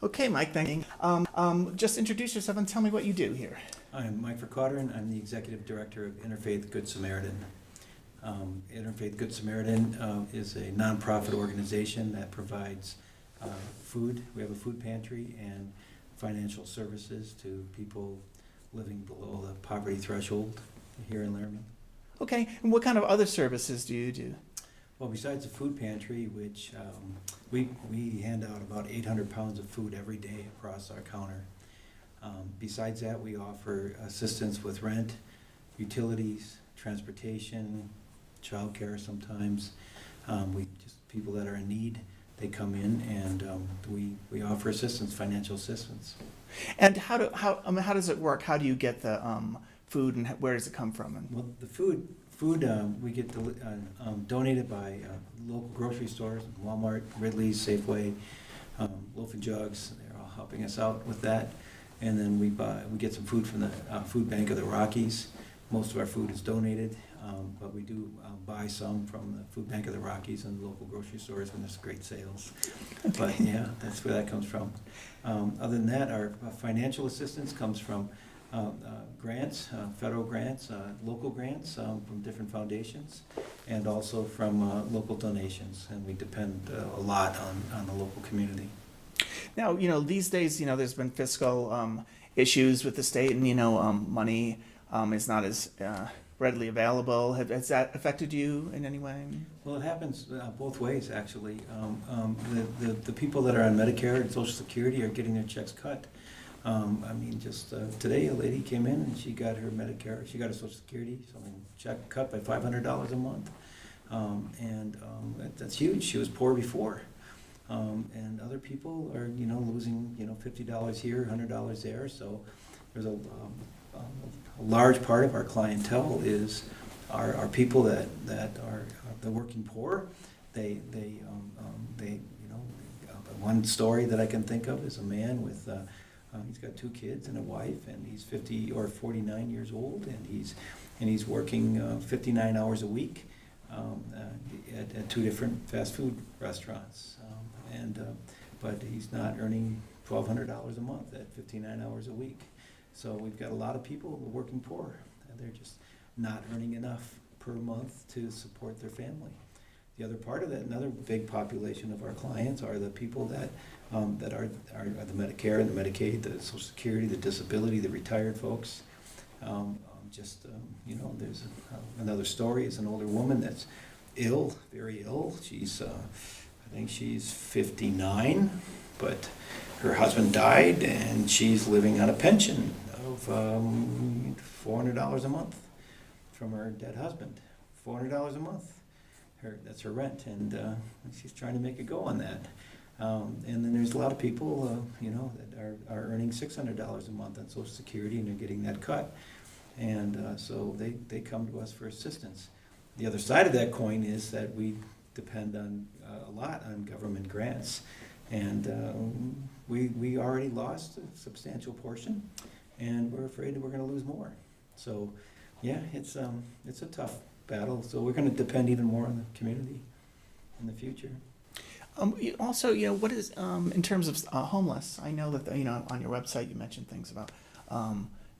Okay, Mike, thank you. Just introduce yourself and tell me what you do here. I'm Mike Vercauteren. I'm the Executive Director of Interfaith Good Samaritan. Interfaith Good Samaritan is a nonprofit organization that provides food. We have a food pantry and financial services to people living below the poverty threshold here in Laramie. Okay, and what kind of other services do you do? Well, besides the food pantry, which we hand out about 800 pounds of food every day across our counter. Besides that, we offer assistance with rent, utilities, transportation, childcare sometimes. People that are in need, they come in and we offer assistance, financial assistance. And how does it work? How do you get the food, and where does it come from? Well, the food we get donated by local grocery stores, Walmart, Ridley's, Safeway, Loaf and Jugs. They're all helping us out with that. And then we get some food from the Food Bank of the Rockies. Most of our food is donated, but we do buy some from the Food Bank of the Rockies and local grocery stores when there's great sales. Okay. But yeah, that's where that comes from. Other than that, our financial assistance comes from grants, federal grants, local grants from different foundations, and also from local donations. And we depend a lot on the local community. Now, these days, there's been fiscal issues with the state, and money is not as readily available. Has that affected you in any way? Well, it happens both ways, actually. The people that are on Medicare and Social Security are getting their checks cut. Just today, a lady came in and she got her Medicare, she got her Social Security, check cut by $500 a month. That's huge. She was poor before. And other people are, losing, $50 here, $100 there. So there's a large part of our clientele are people that are the working poor. One story that I can think of is a man with he's got 2 kids and a wife, and he's 50 or 49 years old, and he's working 59 hours a week at 2 different fast food restaurants. But he's not earning $1,200 a month at 59 hours a week. So we've got a lot of people who are working poor, and they're just not earning enough per month to support their family. The other part of that, another big population of our clients are the people that are the Medicare and the Medicaid, the Social Security, the disability, the retired folks. There's another story is an older woman that's ill, very ill. I think she's 59, but her husband died, and she's living on a pension of $400 a month from her dead husband. $400 a month. That's her rent, and she's trying to make a go on that. And then there's a lot of people, that are earning $600 a month on Social Security, and they're getting that cut. And so they come to us for assistance. The other side of that coin is that we depend on a lot on government grants, and we already lost a substantial portion, and we're afraid that we're going to lose more. So, yeah, it's a tough battle. So we're going to depend even more on the community in the future. Also, what is in terms of homeless? I know that on your website you mentioned things about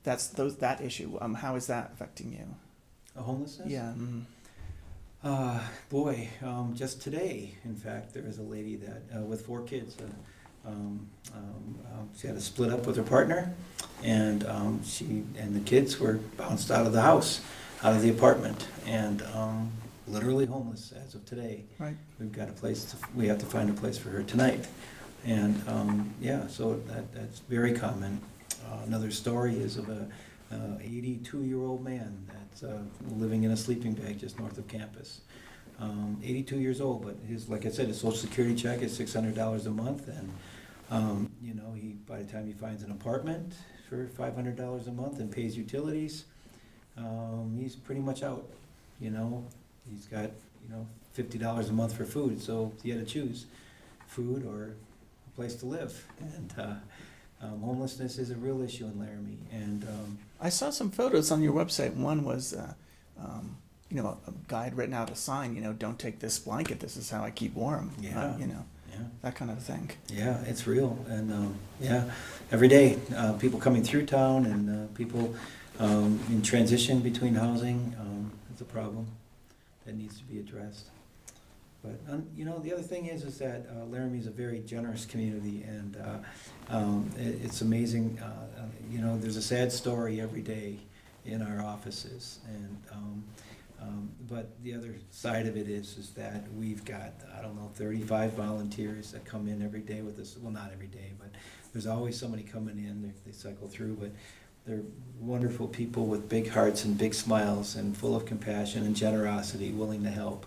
that issue. How is that affecting you? Homelessness? Yeah. Just today, in fact, there was a lady that with 4 kids. She had to split up with her partner, and the kids were bounced out of the house, out of the apartment, and literally homeless as of today. Right. We have to find a place for her tonight, and so that's very common. Another story is of a 82-year-old man that's living in a sleeping bag just north of campus. 82 years old, but like I said, his Social Security check is $600 a month, and by the time he finds an apartment for $500 a month and pays utilities, he's pretty much out. He's got $50 a month for food, so he had to choose food or a place to live, and homelessness is a real issue in Laramie. And I saw some photos on your website. One was a guy had written out a sign, don't take this blanket, this is how I keep warm. Yeah. that kind of thing. Yeah, it's real, and yeah, every day, people coming through town and people in transition between housing, it's a problem that needs to be addressed. But you know, the other thing is that Laramie is a very generous community, and it's amazing. You know, there's a sad story every day in our offices, and but the other side of it is that we've got, I don't know, 35 volunteers that come in every day with us. Well, not every day, but there's always somebody coming in. They cycle through, but they're wonderful people with big hearts and big smiles and full of compassion and generosity, willing to help.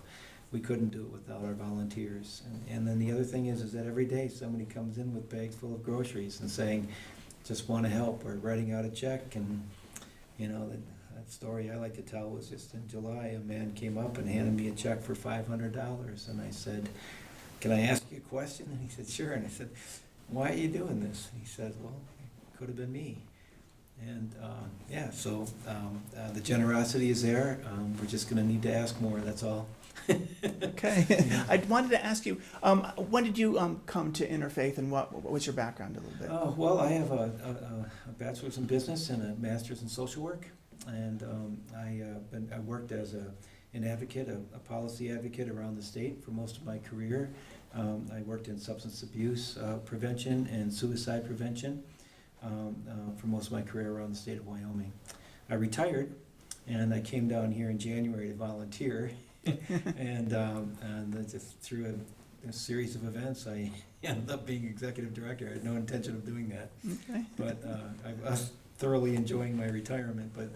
We couldn't do it without our volunteers. And then the other thing is that every day somebody comes in with bags full of groceries and saying, just want to help, or writing out a check. And you know, that story I like to tell was just in July, a man came up and handed me a check for $500. And I said, can I ask you a question? And he said, sure. And I said, why are you doing this? And he said, well, it could have been me. And yeah, so the generosity is there. We're just going to need to ask more, that's all. Okay. I wanted to ask you, when did you come to Interfaith, and what was your background a little bit? Well, I have a bachelor's in business and a master's in social work. And I worked as an advocate, a policy advocate around the state for most of my career. I worked in substance abuse prevention and suicide prevention for most of my career around the state of Wyoming. I retired, and I came down here in January to volunteer. and just through a series of events, I ended up being executive director. I had no intention of doing that. Okay. But I was thoroughly enjoying my retirement, but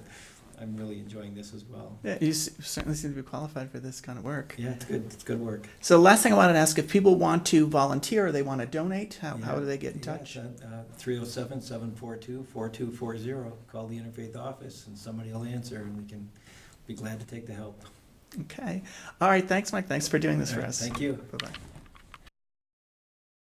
I'm really enjoying this as well. Yeah, you certainly seem to be qualified for this kind of work. Yeah, it's good. It's good work. So last thing I wanted to ask, if people want to volunteer or they want to donate, how do they get in touch? 307-742-4240. Call the Interfaith office and somebody will answer, and we can be glad to take the help. Okay. All right. Thanks, Mike. Thanks for doing this for us. Thank you. Bye-bye.